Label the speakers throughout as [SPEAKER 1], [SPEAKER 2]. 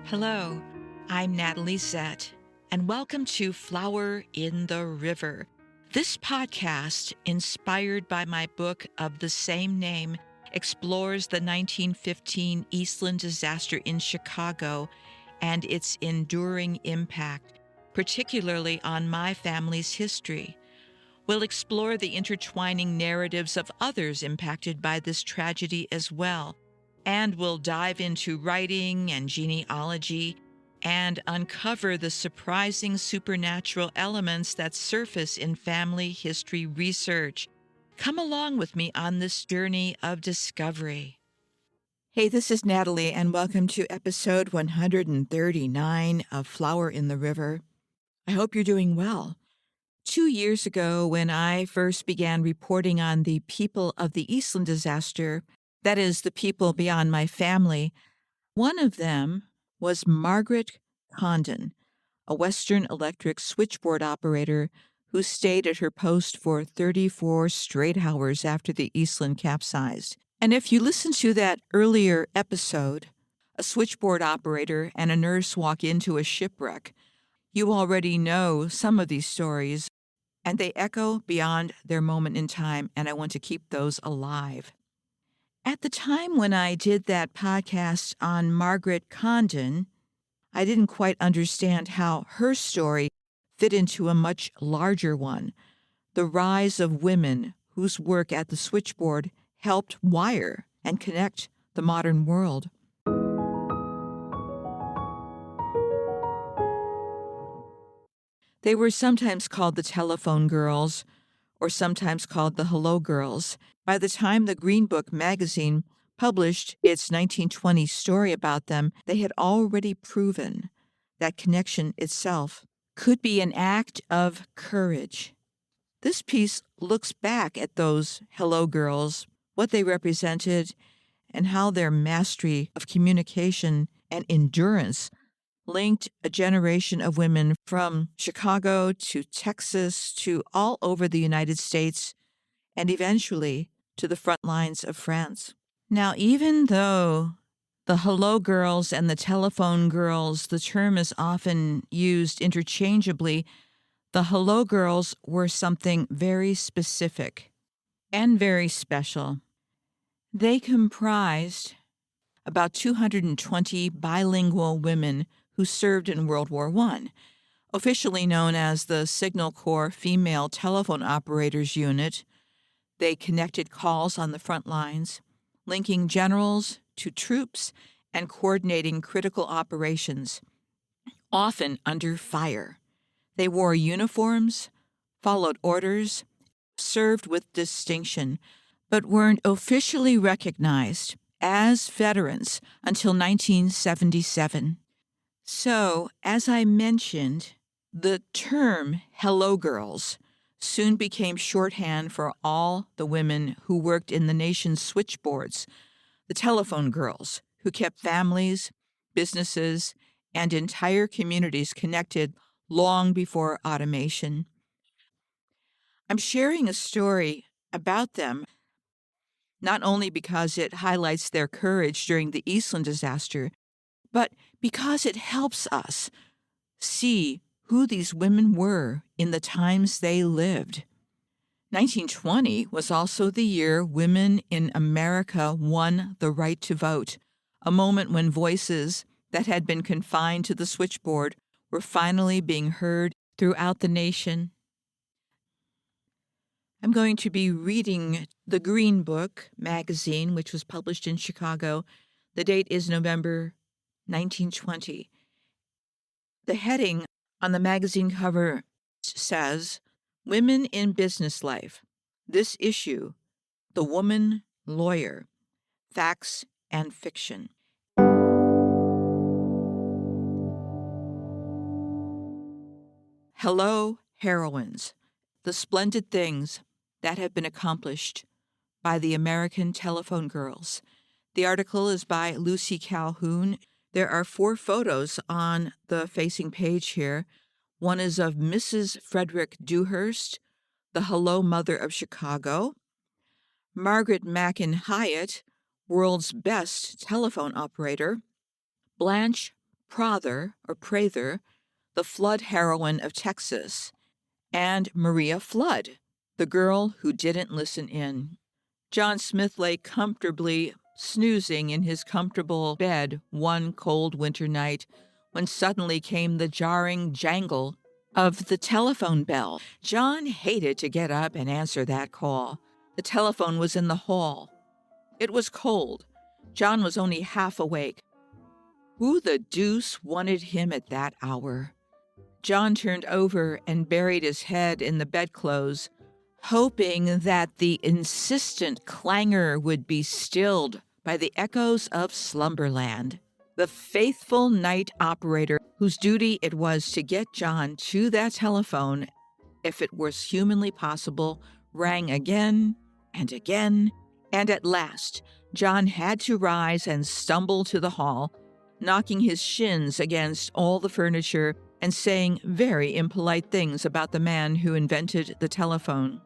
[SPEAKER 1] Hello, I'm Natalie Zett, and welcome to Flower in the River. This podcast, inspired by my book of the same name, explores the 1915 Eastland disaster in Chicago and its enduring impact, particularly on my family's history. We'll explore the intertwining narratives of others impacted by this tragedy as well, and we'll dive into writing and genealogy and uncover the surprising supernatural elements that surface in family history research. Come along with me on this journey of discovery. Hey, this is Natalie, and welcome to episode 139 of Flower in the River. I hope you're doing well. 2 years ago, when I first began reporting on the people of the Eastland disaster, that is, the people beyond my family, one of them was Margaret Condon, a Western Electric switchboard operator who stayed at her post for 34 straight hours after the Eastland capsized. And if you listen to that earlier episode, a switchboard operator and a nurse walk into a shipwreck, you already know some of these stories, and they echo beyond their moment in time, and I want to keep those alive. At the time when I did that podcast on Margaret Condon, I didn't quite understand how her story fit into a much larger one, the rise of women whose work at the switchboard helped wire and connect the modern world. They were sometimes called the telephone girls, or sometimes called the hello girls. By the time the Green Book magazine published its 1920 story about them, they had already proven that connection itself could be an act of courage. This piece looks back at those hello girls, what they represented, and how their mastery of communication and endurance linked a generation of women from Chicago to Texas to all over the United States and eventually to the front lines of France. Now, even though the hello girls and the telephone girls, the term is often used interchangeably, the hello girls were something very specific and very special. They comprised about 220 bilingual women who served in World War I, officially known as the Signal Corps Female Telephone Operators Unit. They connected calls on the front lines, linking generals to troops and coordinating critical operations, often under fire. They wore uniforms, followed orders, served with distinction, but weren't officially recognized as veterans until 1977. So, as I mentioned, the term hello girls soon became shorthand for all the women who worked in the nation's switchboards, the telephone girls who kept families, businesses, and entire communities connected long before automation. I'm sharing a story about them not only because it highlights their courage during the Eastland disaster, but because it helps us see who these women were in the times they lived. 1920 was also the year women in America won the right to vote, a moment when voices that had been confined to the switchboard were finally being heard throughout the nation. I'm going to be reading the Green Book magazine, which was published in Chicago. The date is November 1920. The heading on the magazine cover says, Women in Business Life. This issue, The Woman Lawyer, Facts and Fiction. Hello, heroines. The splendid things that have been accomplished by the American telephone girls. The article is by Lucy Calhoun. There are 4 photos on the facing page here. One is of Mrs. Frederick Dewhurst, the Hello Mother of Chicago. Margaret Mackin Hyatt, world's best telephone operator. Blanche Prather, the flood heroine of Texas, and Maria Flood, the girl who didn't listen in. John Smith lay comfortably snoozing in his comfortable bed one cold winter night when suddenly came the jarring jangle of the telephone bell. John hated to get up and answer that call. The telephone was in the hall. It was cold. John was only half awake. Who the deuce wanted him at that hour? John turned over and buried his head in the bedclothes, hoping that the insistent clangor would be stilled by the echoes of slumberland. The faithful night operator, whose duty it was to get John to that telephone, if it was humanly possible, rang again and again, and at last John had to rise and stumble to the hall, knocking his shins against all the furniture and saying very impolite things about the man who invented the telephone.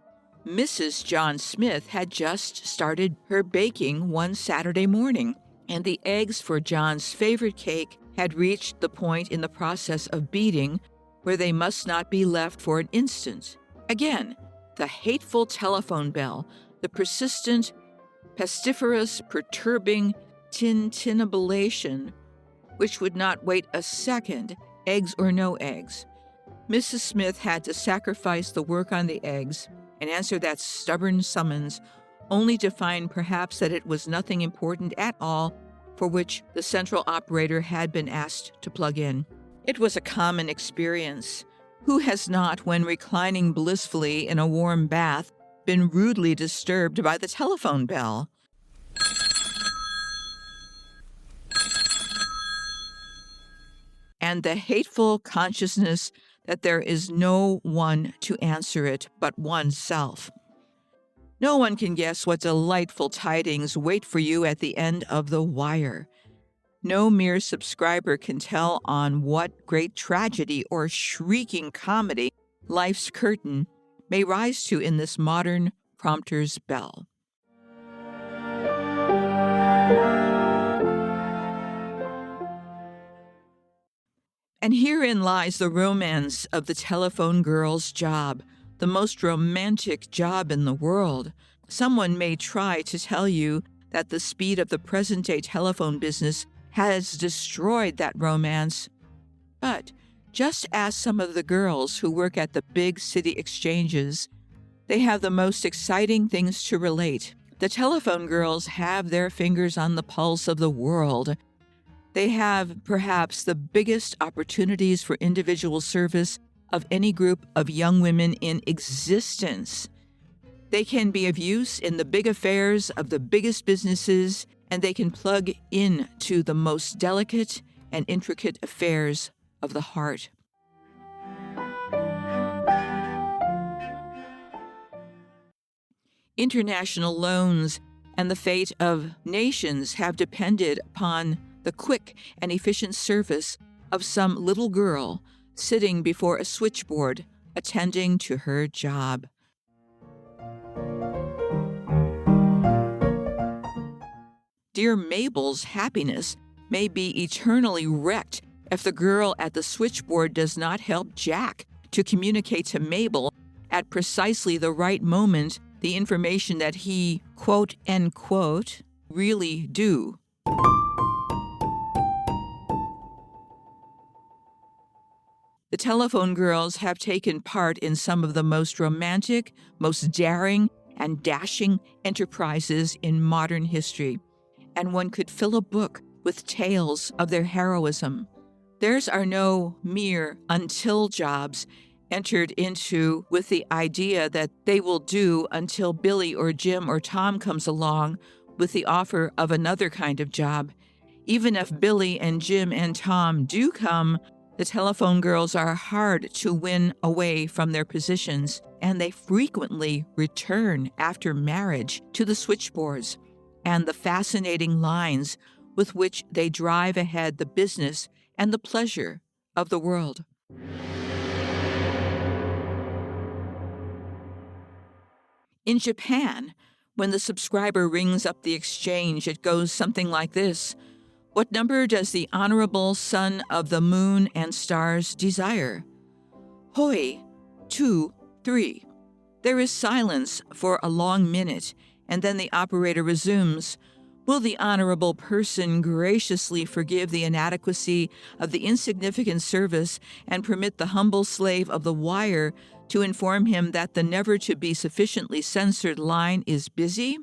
[SPEAKER 1] Mrs. John Smith had just started her baking one Saturday morning, and the eggs for John's favorite cake had reached the point in the process of beating where they must not be left for an instant. Again, the hateful telephone bell, the persistent, pestiferous, perturbing tintinnabulation, which would not wait a second, eggs or no eggs. Mrs. Smith had to sacrifice the work on the eggs and answer that stubborn summons, only to find perhaps that it was nothing important at all for which the central operator had been asked to plug in. It was a common experience. Who has not, when reclining blissfully in a warm bath, been rudely disturbed by the telephone bell? And the hateful consciousness that there is no one to answer it but oneself. No one can guess what delightful tidings wait for you at the end of the wire. No mere subscriber can tell on what great tragedy or shrieking comedy life's curtain may rise to in this modern prompter's bell. And herein lies the romance of the telephone girl's job, the most romantic job in the world. Someone may try to tell you that the speed of the present-day telephone business has destroyed that romance. But just ask some of the girls who work at the big city exchanges. They have the most exciting things to relate. The telephone girls have their fingers on the pulse of the world. They have perhaps the biggest opportunities for individual service of any group of young women in existence. They can be of use in the big affairs of the biggest businesses, and they can plug in to the most delicate and intricate affairs of the heart. International loans and the fate of nations have depended upon the quick and efficient service of some little girl sitting before a switchboard, attending to her job. Dear Mabel's happiness may be eternally wrecked if the girl at the switchboard does not help Jack to communicate to Mabel at precisely the right moment the information that he, quote, end quote, really do. The telephone girls have taken part in some of the most romantic, most daring, and dashing enterprises in modern history, and one could fill a book with tales of their heroism. Theirs are no mere until jobs entered into with the idea that they will do until Billy or Jim or Tom comes along with the offer of another kind of job. Even if Billy and Jim and Tom do come, the telephone girls are hard to win away from their positions, and they frequently return after marriage to the switchboards and the fascinating lines with which they drive ahead the business and the pleasure of the world. In Japan, when the subscriber rings up the exchange, it goes something like this. What number does the honorable son of the moon and stars desire? Hoi, 2, 3. There is silence for a long minute, and then the operator resumes. Will the honorable person graciously forgive the inadequacy of the insignificant service and permit the humble slave of the wire to inform him that the never-to-be sufficiently censored line is busy?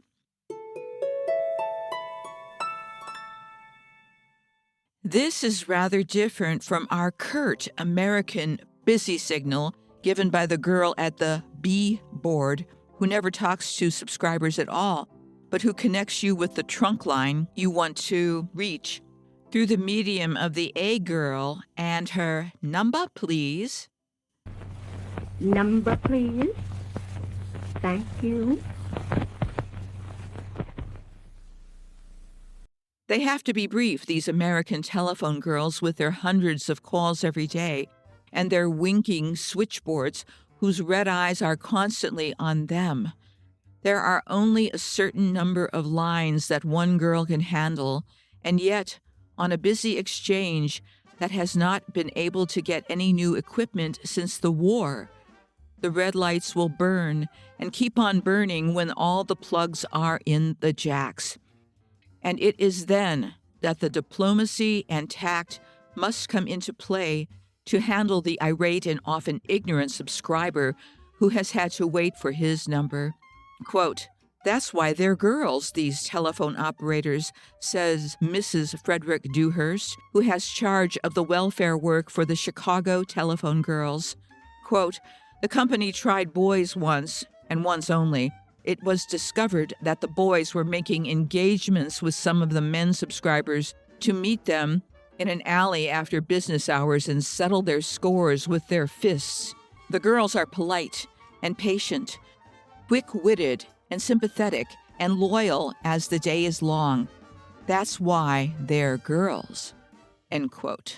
[SPEAKER 1] This is rather different from our curt American busy signal given by the girl at the B board who never talks to subscribers at all, but who connects you with the trunk line you want to reach through the medium of the A girl and her number, please.
[SPEAKER 2] Number, please. Thank you.
[SPEAKER 1] They have to be brief, these American telephone girls with their hundreds of calls every day and their winking switchboards whose red eyes are constantly on them. There are only a certain number of lines that one girl can handle, and yet, on a busy exchange that has not been able to get any new equipment since the war, the red lights will burn and keep on burning when all the plugs are in the jacks. And it is then that the diplomacy and tact must come into play to handle the irate and often ignorant subscriber who has had to wait for his number. Quote, "That's why they're girls, these telephone operators," says Mrs. Frederick Dewhurst, who has charge of the welfare work for the Chicago telephone girls. Quote, "The company tried boys once, and once only. It was discovered that the boys were making engagements with some of the men subscribers to meet them in an alley after business hours and settle their scores with their fists. The girls are polite and patient, quick-witted and sympathetic and loyal as the day is long. That's why they're girls." End quote.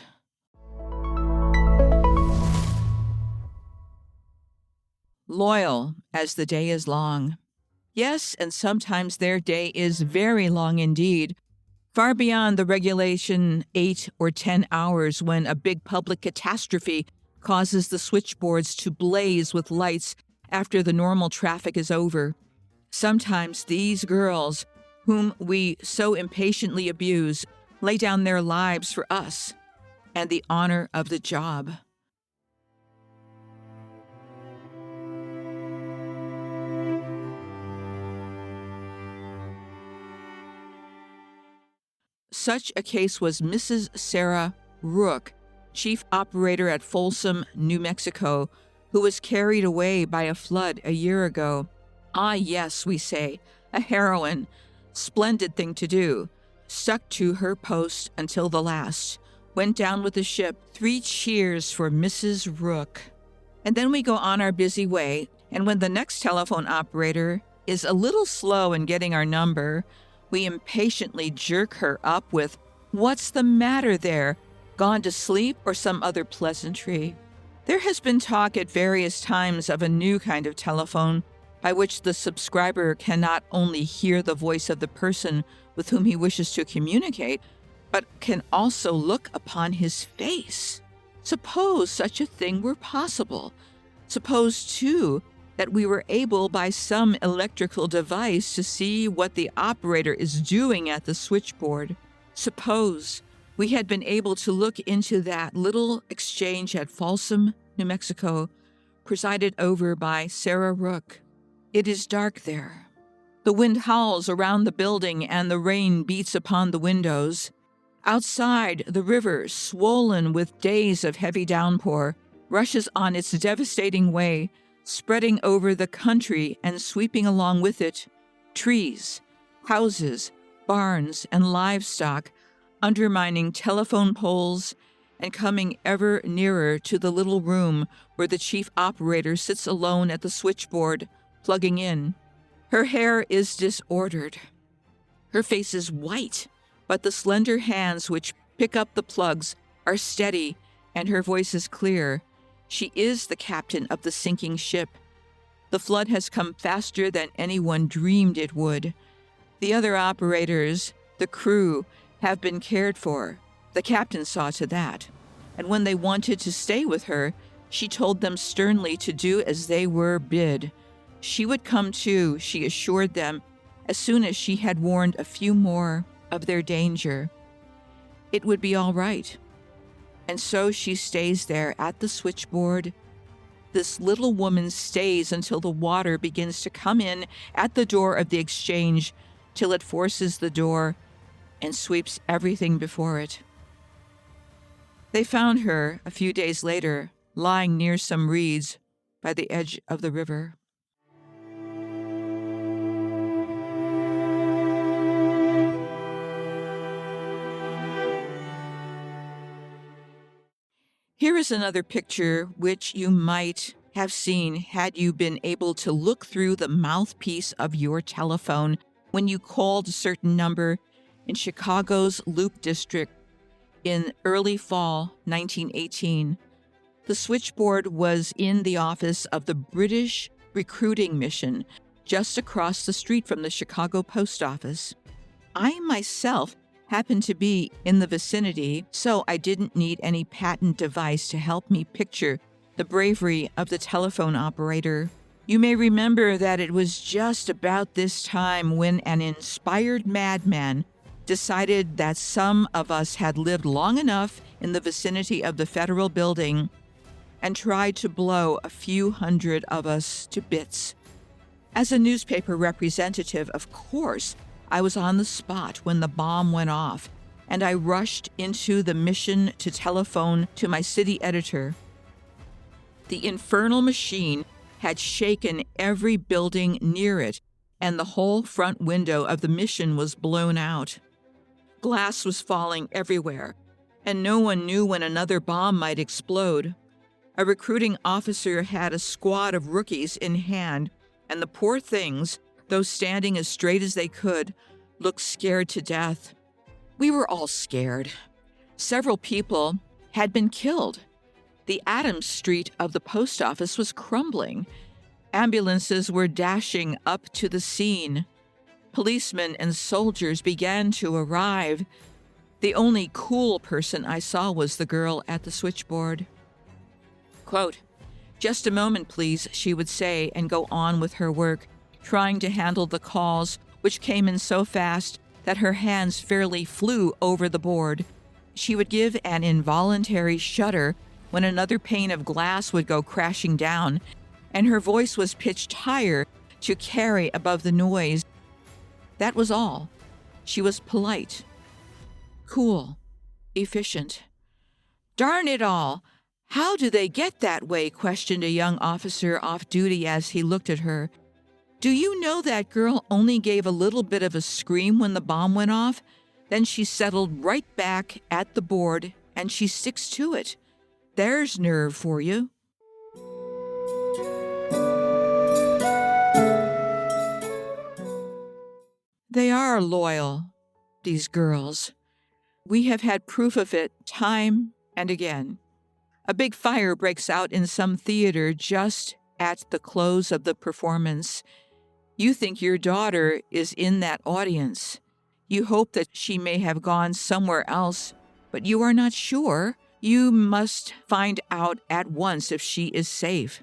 [SPEAKER 1] Loyal as the day is long. Yes, and sometimes their day is very long indeed, far beyond the regulation 8 or 10 hours when a big public catastrophe causes the switchboards to blaze with lights after the normal traffic is over. Sometimes these girls, whom we so impatiently abuse, lay down their lives for us and the honor of the job. Such a case was Mrs. Sarah Rook, chief operator at Folsom, New Mexico, who was carried away by a flood a year ago. Ah, yes, we say, a heroine. Splendid thing to do. Stuck to her post until the last. Went down with the ship. 3 cheers for Mrs. Rook. And then we go on our busy way, and when the next telephone operator is a little slow in getting our number, we impatiently jerk her up with, "What's the matter there? Gone to sleep?" or some other pleasantry. There has been talk at various times of a new kind of telephone by which the subscriber can not only hear the voice of the person with whom he wishes to communicate, but can also look upon his face. Suppose such a thing were possible. Suppose, too, that we were able by some electrical device to see what the operator is doing at the switchboard. Suppose we had been able to look into that little exchange at Folsom, New Mexico, presided over by Sarah Rook. It is dark there. The wind howls around the building and the rain beats upon the windows. Outside, the river, swollen with days of heavy downpour, rushes on its devastating way, spreading over the country and sweeping along with it trees, houses, barns, and livestock, undermining telephone poles and coming ever nearer to the little room where the chief operator sits alone at the switchboard, plugging in. Her hair is disordered. Her face is white, but the slender hands which pick up the plugs are steady, and her voice is clear. She is the captain of the sinking ship. The flood has come faster than anyone dreamed it would. The other operators, the crew, have been cared for. The captain saw to that. And when they wanted to stay with her, she told them sternly to do as they were bid. She would come too, she assured them, as soon as she had warned a few more of their danger. It would be all right. And so she stays there at the switchboard. This little woman stays until the water begins to come in at the door of the exchange, till it forces the door and sweeps everything before it. They found her a few days later, lying near some reeds by the edge of the river. Here is another picture which you might have seen had you been able to look through the mouthpiece of your telephone when you called a certain number in Chicago's Loop District in early fall 1918. The switchboard was in the office of the British recruiting mission just across the street from the Chicago post office. I myself happened to be in the vicinity, so I didn't need any patent device to help me picture the bravery of the telephone operator. You may remember that it was just about this time when an inspired madman decided that some of us had lived long enough in the vicinity of the federal building and tried to blow a few hundred of us to bits. As a newspaper representative, of course, I was on the spot when the bomb went off, and I rushed into the mission to telephone to my city editor. The infernal machine had shaken every building near it, and the whole front window of the mission was blown out. Glass was falling everywhere, and no one knew when another bomb might explode. A recruiting officer had a squad of rookies in hand, and the poor things, though standing as straight as they could, looked scared to death. We were all scared. Several people had been killed. The Adams Street of the post office was crumbling. Ambulances were dashing up to the scene. Policemen and soldiers began to arrive. The only cool person I saw was the girl at the switchboard. Quote, "Just a moment, please," she would say, and go on with her work, trying to handle the calls, which came in so fast that her hands fairly flew over the board. She would give an involuntary shudder when another pane of glass would go crashing down, and her voice was pitched higher to carry above the noise. That was all. She was polite, cool, efficient. "Darn it all! How do they get that way?" questioned a young officer off duty as he looked at her. "Do you know that girl only gave a little bit of a scream when the bomb went off? Then she settled right back at the board, and she sticks to it. There's nerve for you." They are loyal, these girls. We have had proof of it time and again. A big fire breaks out in some theater just at the close of the performance. You think your daughter is in that audience. You hope that she may have gone somewhere else, but you are not sure. You must find out at once if she is safe.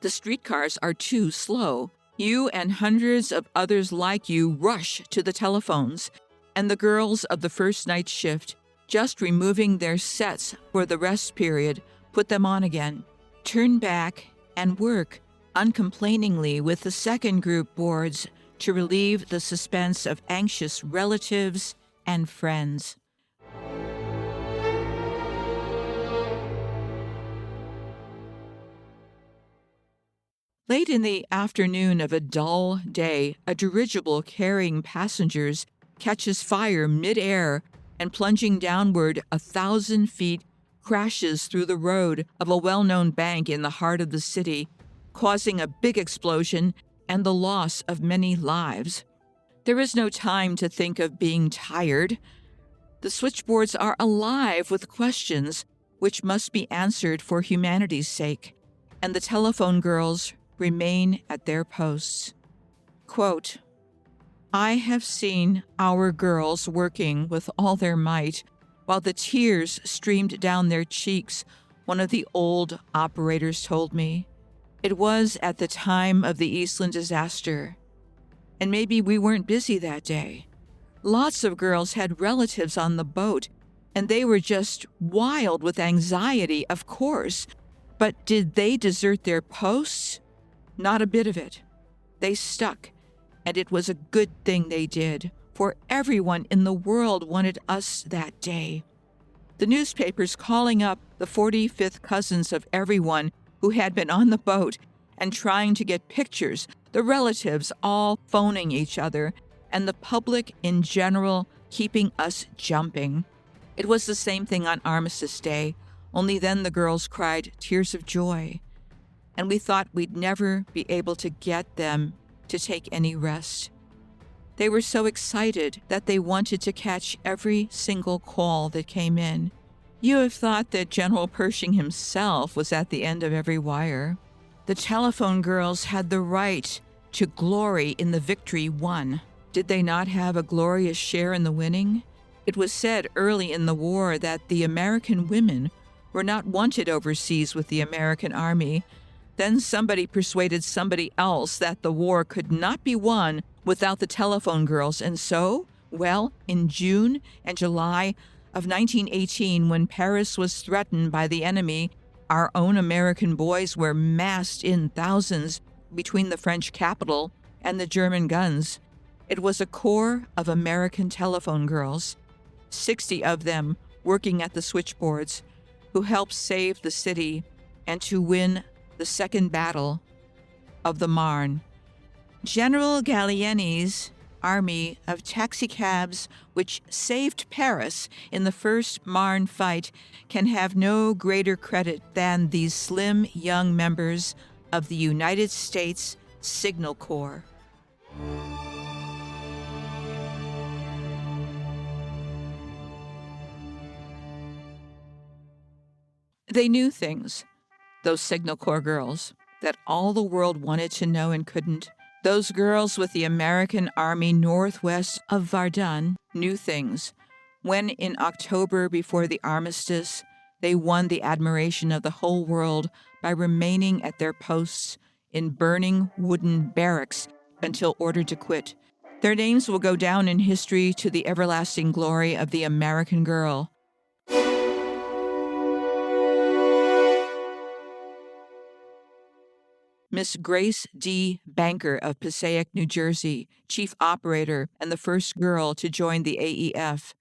[SPEAKER 1] The streetcars are too slow. You and hundreds of others like you rush to the telephones, and the girls of the first night shift, just removing their sets for the rest period, put them on again, turn back, and work uncomplainingly with the second group boards to relieve the suspense of anxious relatives and friends. Late in the afternoon of a dull day, a dirigible carrying passengers catches fire mid-air and, plunging downward 1,000 feet, crashes through the road of a well-known bank in the heart of the city, causing a big explosion and the loss of many lives. There is no time to think of being tired. The switchboards are alive with questions which must be answered for humanity's sake, and the telephone girls remain at their posts. Quote, I have seen our girls working with all their might while the tears streamed down their cheeks, one of the old operators told me. It was at the time of the Eastland disaster, and maybe we weren't busy that day. Lots of girls had relatives on the boat, and they were just wild with anxiety, of course. But did they desert their posts? Not a bit of it. They stuck, and it was a good thing they did, for everyone in the world wanted us that day. The newspapers calling up the 45th cousins of everyone who had been on the boat and trying to get pictures, the relatives all phoning each other, and the public in general keeping us jumping. It was the same thing on Armistice Day, only then the girls cried tears of joy, and we thought we'd never be able to get them to take any rest. They were so excited that they wanted to catch every single call that came in. You have thought that General Pershing himself was at the end of every wire. The telephone girls had the right to glory in the victory won. Did they not have a glorious share in the winning? It was said early in the war that the American women were not wanted overseas with the American Army. Then somebody persuaded somebody else that the war could not be won without the telephone girls. And so, well, in June and July of 1918, when Paris was threatened by the enemy, our own American boys were massed in thousands between the French capital and the German guns. It was a corps of American telephone girls, 60 of them working at the switchboards, who helped save the city and to win the Second Battle of the Marne. General Gallieni's army of taxicabs, which saved Paris in the First Marne fight, can have no greater credit than these slim young members of the United States Signal Corps. They knew things, those Signal Corps girls, that all the world wanted to know and couldn't. Those girls with the American Army northwest of Verdun knew things. When in October before the armistice, they won the admiration of the whole world by remaining at their posts in burning wooden barracks until ordered to quit. Their names will go down in history to the everlasting glory of the American girl. Miss Grace D. Banker of Passaic, New Jersey, chief operator and the first girl to join the AEF.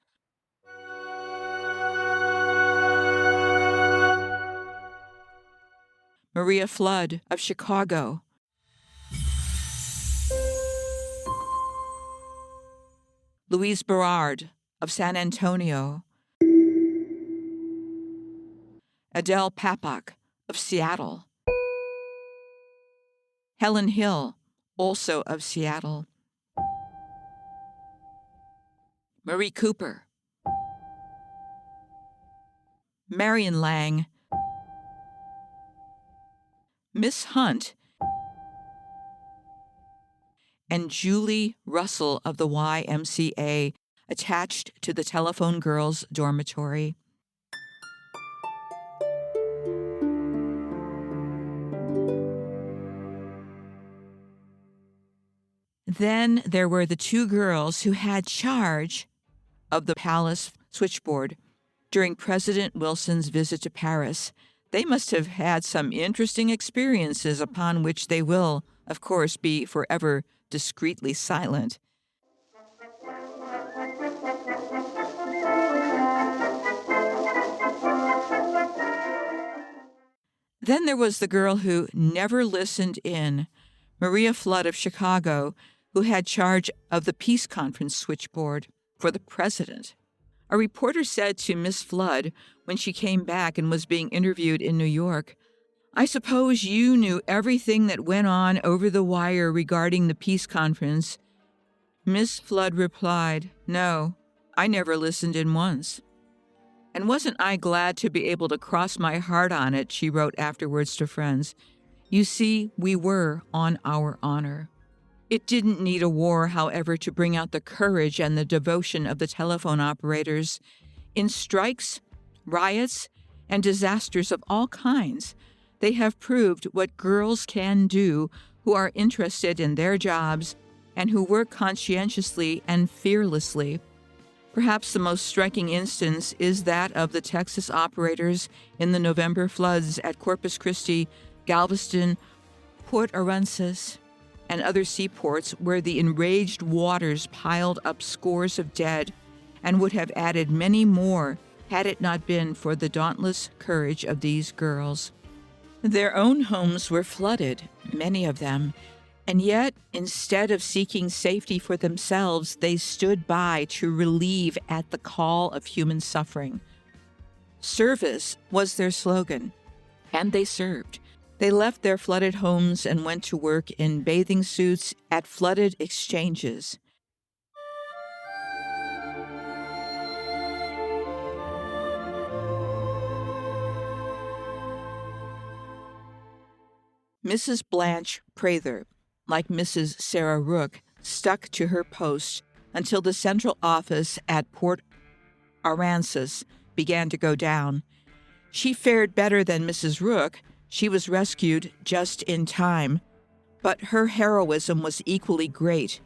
[SPEAKER 1] Maria Flood of Chicago. Louise Berard of San Antonio. Adele Papak of Seattle. Helen Hill, also of Seattle. Marie Cooper. Marion Lang. Miss Hunt. And Julie Russell of the YMCA, attached to the telephone girls' dormitory. Then there were the two girls who had charge of the palace switchboard during President Wilson's visit to Paris. They must have had some interesting experiences upon which they will, of course, be forever discreetly silent. Then there was the girl who never listened in, Maria Flood of Chicago, who had charge of the peace conference switchboard for the president. A reporter said to Miss Flood when she came back and was being interviewed in New York, "I suppose you knew everything that went on over the wire regarding the peace conference." Miss Flood replied, "No, I never listened in once." "And wasn't I glad to be able to cross my heart on it," she wrote afterwards to friends. "You see, we were on our honor." It didn't need a war, however, to bring out the courage and the devotion of the telephone operators. In strikes, riots, and disasters of all kinds, they have proved what girls can do who are interested in their jobs and who work conscientiously and fearlessly. Perhaps the most striking instance is that of the Texas operators in the November floods at Corpus Christi, Galveston, Port Aransas, and other seaports where the enraged waters piled up scores of dead and would have added many more had it not been for the dauntless courage of these girls. Their own homes were flooded, many of them, and yet, instead of seeking safety for themselves, they stood by to relieve at the call of human suffering. Service was their slogan, and they served. They left their flooded homes and went to work in bathing suits at flooded exchanges. Mrs. Blanche Prather, like Mrs. Sarah Rook, stuck to her post until the central office at Port Aransas began to go down. She fared better than Mrs. Rook. She was rescued just in time, but her heroism was equally great.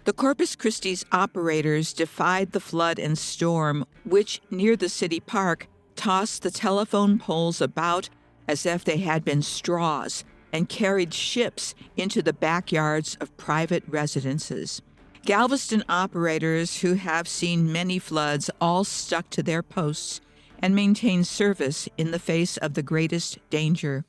[SPEAKER 1] The Corpus Christi's operators defied the flood and storm, which, near the city park, tossed the telephone poles about as if they had been straws, and carried ships into the backyards of private residences. Galveston operators, who have seen many floods, all stuck to their posts and maintained service in the face of the greatest danger.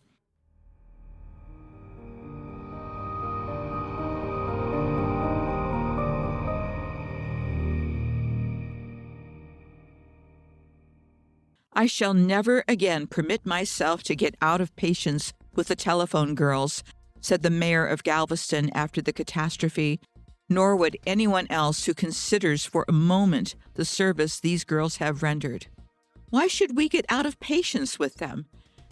[SPEAKER 1] I shall never again permit myself to get out of patience with the telephone girls, said the mayor of Galveston after the catastrophe, nor would anyone else who considers for a moment the service these girls have rendered. Why should we get out of patience with them?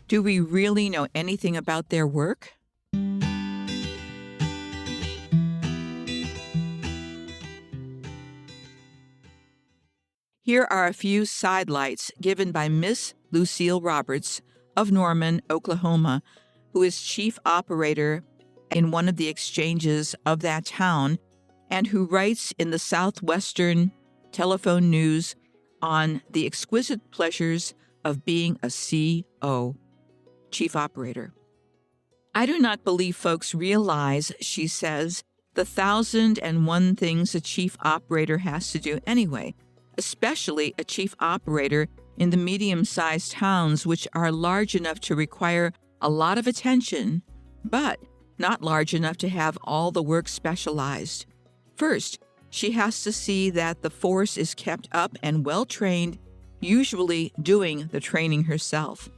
[SPEAKER 1] Do we really know anything about their work? Here are a few sidelights given by Miss Lucille Roberts of Norman, Oklahoma, who is chief operator in one of the exchanges of that town and who writes in the Southwestern Telephone News on the exquisite pleasures of being a CO, chief operator. I do not believe folks realize, she says, the 1,001 things a chief operator has to do anyway, especially a chief operator in the medium-sized towns which are large enough to require a lot of attention, but not large enough to have all the work specialized. First, she has to see that the force is kept up and well-trained, usually doing the training herself.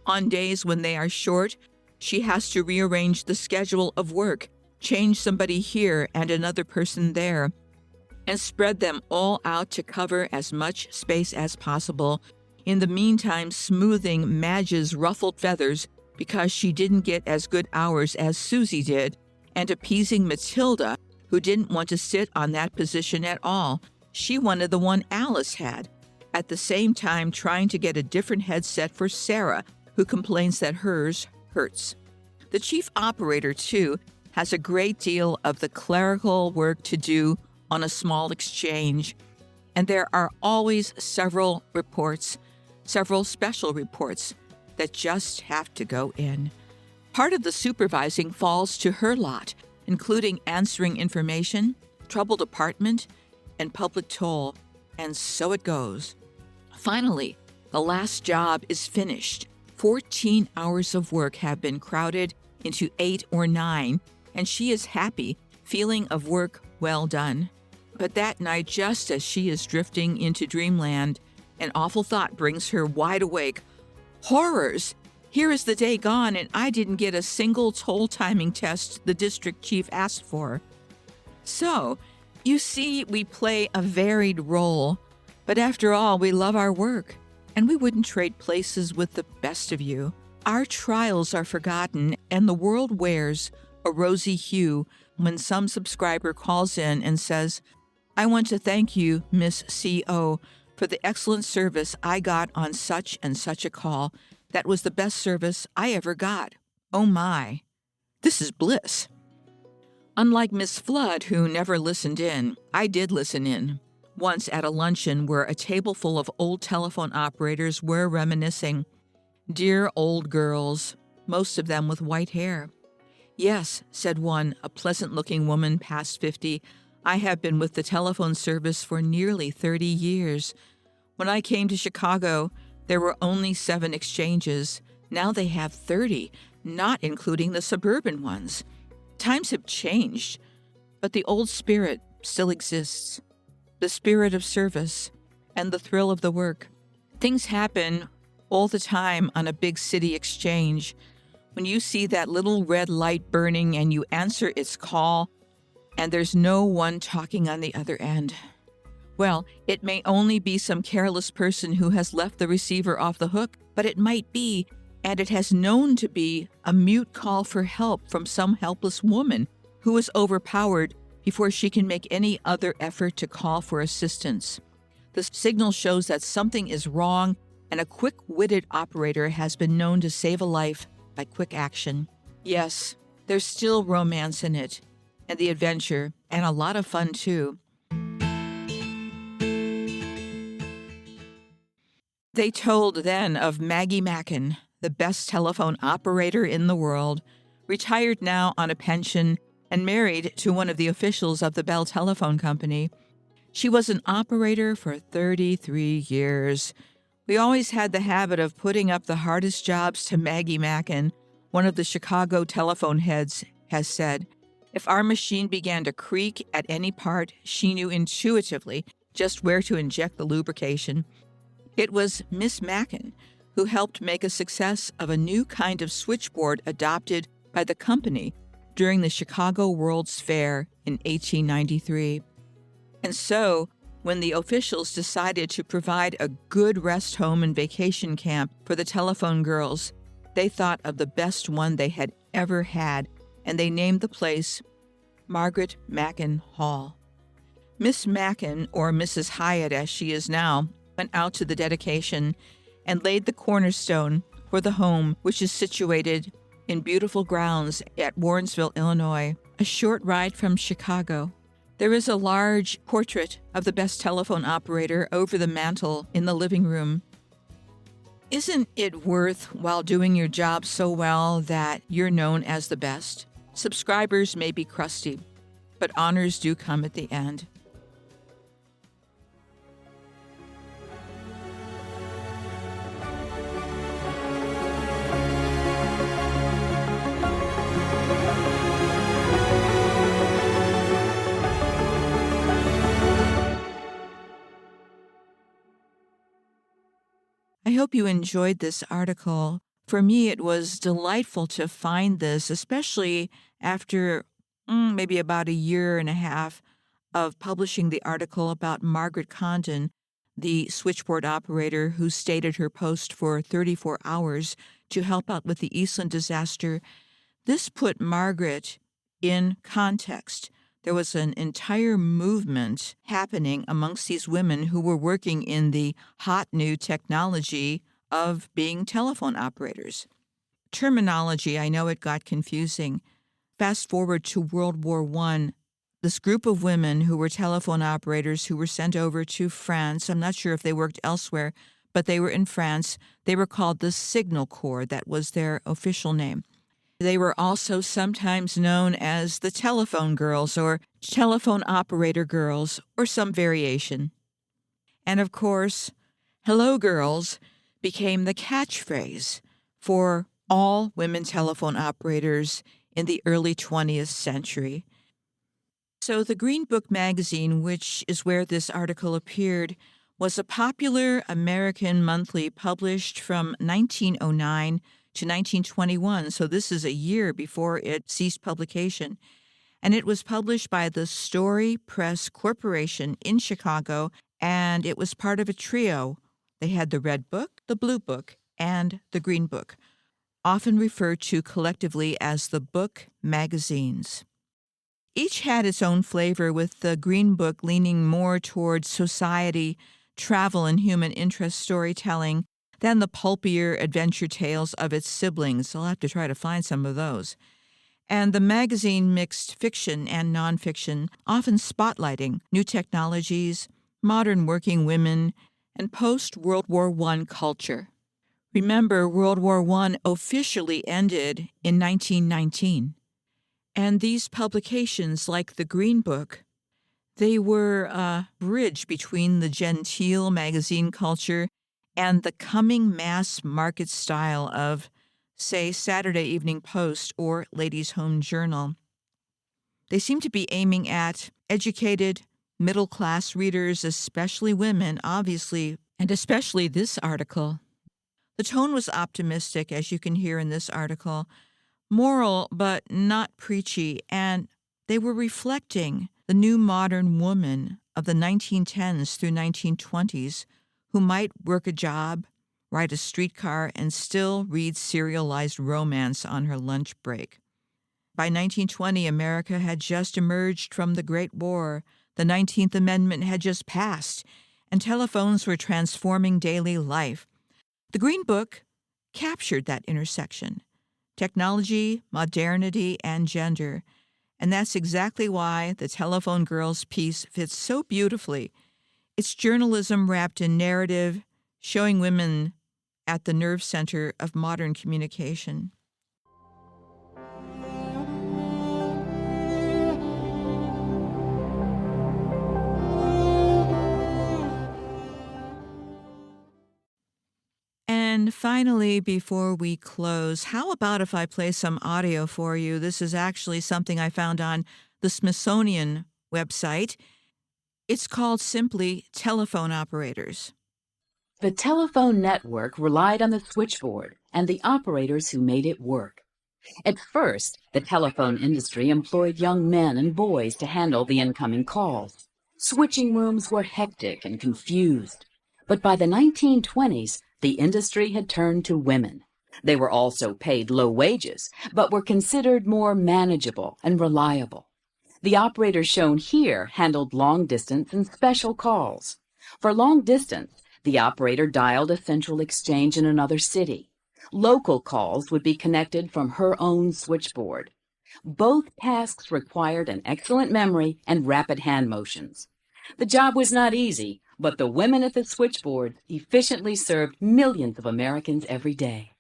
[SPEAKER 1] On days when they are short, she has to rearrange the schedule of work, change somebody here and another person there, and spread them all out to cover as much space as possible, in the meantime smoothing Madge's ruffled feathers because she didn't get as good hours as Susie did, and appeasing Matilda, who didn't want to sit on that position at all. She wanted the one Alice had, at the same time trying to get a different headset for Sarah, who complains that hers hurts. The chief operator, too, has a great deal of the clerical work to do on a small exchange, and there are always several special reports that just have to go in. Part of the supervising falls to her lot, including answering information, trouble department, and public toll, and so it goes. Finally, the last job is finished. 14 hours of work have been crowded into 8 or 9, and she is happy, feeling of work well done. But that night, just as she is drifting into dreamland, an awful thought brings her wide awake. Horrors! Here is the day gone, and I didn't get a single toll timing test the district chief asked for. So, you see, we play a varied role, but after all, we love our work, and we wouldn't trade places with the best of you. Our trials are forgotten, and the world wears a rosy hue when some subscriber calls in and says, "I want to thank you, Miss CO, for the excellent service I got on such and such a call. That was the best service I ever got. Oh my, this is bliss." Unlike Miss Flood, who never listened in, I did listen in. Once at a luncheon where a table full of old telephone operators were reminiscing. Dear old girls, most of them with white hair. "Yes," said one, a pleasant-looking woman past 50, "I have been with the telephone service for nearly 30 years. When I came to Chicago, there were only 7 exchanges. Now they have 30, not including the suburban ones. Times have changed, but the old spirit still exists. The spirit of service and the thrill of the work. Things happen all the time on a big city exchange. When you see that little red light burning and you answer its call, and there's no one talking on the other end. Well, it may only be some careless person who has left the receiver off the hook, but it might be, and it has known to be, a mute call for help from some helpless woman who is overpowered before she can make any other effort to call for assistance. The signal shows that something is wrong, and a quick-witted operator has been known to save a life by quick action. Yes, there's still romance in it, and the adventure, and a lot of fun too. They told then of Maggie Mackin, the best telephone operator in the world, retired now on a pension and married to one of the officials of the Bell Telephone Company. She was an operator for 33 years. "We always had the habit of putting up the hardest jobs to Maggie Mackin," one of the Chicago telephone heads has said. "If our machine began to creak at any part, she knew intuitively just where to inject the lubrication." It was Miss Mackin who helped make a success of a new kind of switchboard adopted by the company during the Chicago World's Fair in 1893. And so, when the officials decided to provide a good rest home and vacation camp for the telephone girls, they thought of the best one they had ever had, and they named the place Margaret Mackin Hall. Miss Mackin, or Mrs. Hyatt as she is now, went out to the dedication and laid the cornerstone for the home, which is situated in beautiful grounds at Warrensville, Illinois, a short ride from Chicago. There is a large portrait of the best telephone operator over the mantel in the living room. Isn't it worth, while doing your job so well, that you're known as the best? Subscribers may be crusty, but honors do come at the end. I hope you enjoyed this article. For me, it was delightful to find this, especially after maybe about a year and a half of publishing the article about Margaret Condon, the switchboard operator who stayed at her post for 34 hours to help out with the Eastland disaster. This put Margaret in context. There was an entire movement happening amongst these women who were working in the hot new technology of being telephone operators. Terminology, I know it got confusing. Fast forward to World War I, this group of women who were telephone operators who were sent over to France. I'm not sure if they worked elsewhere, but they were in France. They were called the Signal Corps. That was their official name. They were also sometimes known as the telephone girls or telephone operator girls or some variation. And of course, "Hello, girls" became the catchphrase for all women telephone operators in the early 20th century. So the Green Book magazine, which is where this article appeared, was a popular American monthly published from 1909 to 1921, so this is a year before it ceased publication. And it was published by the Story Press Corporation in Chicago, and it was part of a trio. They had the Red Book, the Blue Book, and the Green Book. often referred to collectively as the book magazines. Each had its own flavor, with the Green Book leaning more towards society, travel, and human interest storytelling than the pulpier adventure tales of its siblings. I'll have to try to find some of those. And the magazine mixed fiction and nonfiction, often spotlighting new technologies, modern working women, and post-World War I culture. Remember, World War I officially ended in 1919. And these publications, like the Green Book, they were a bridge between the genteel magazine culture and the coming mass market style of, say, Saturday Evening Post or Ladies' Home Journal. They seem to be aiming at educated, middle-class readers, especially women, obviously, and especially this article. The tone was optimistic, as you can hear in this article, moral but not preachy, and they were reflecting the new modern woman of the 1910s through 1920s who might work a job, ride a streetcar, and still read serialized romance on her lunch break. By 1920, America had just emerged from the Great War, the 19th Amendment had just passed, and telephones were transforming daily life. The Green Book captured that intersection: technology, modernity, and gender. And that's exactly why the Telephone Girls piece fits so beautifully. It's journalism wrapped in narrative, showing women at the nerve center of modern communication. And finally, before we close, how about if I play some audio for you? This is actually something I found on the Smithsonian website. It's called simply Telephone Operators.
[SPEAKER 3] The telephone network relied on the switchboard and the operators who made it work. At first, the telephone industry employed young men and boys to handle the incoming calls. Switching rooms were hectic and confused. But by the 1920s, the industry had turned to women. They were also paid low wages, but were considered more manageable and reliable. The operators shown here handled long distance and special calls. For long distance, the operator dialed a central exchange in another city. Local calls would be connected from her own switchboard. Both tasks required an excellent memory and rapid hand motions. The job was not easy, but the women at the switchboard efficiently served millions of Americans every day.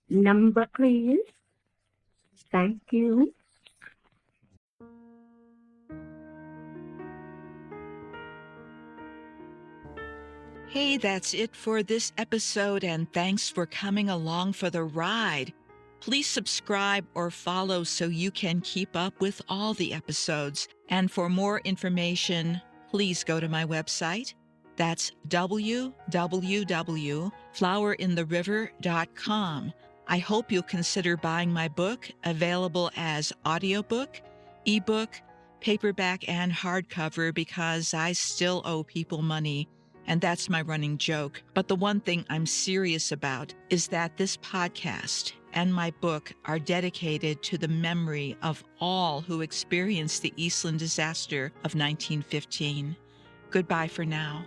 [SPEAKER 2] Number, please. Thank you.
[SPEAKER 1] Hey, that's it for this episode, and thanks for coming along for the ride. Please subscribe or follow so you can keep up with all the episodes. And for more information, please go to my website. That's www.flowerintheriver.com. I hope you'll consider buying my book, available as audiobook, ebook, paperback, and hardcover, because I still owe people money. And that's my running joke. But the one thing I'm serious about is that this podcast and my book are dedicated to the memory of all who experienced the Eastland disaster of 1915. Goodbye for now.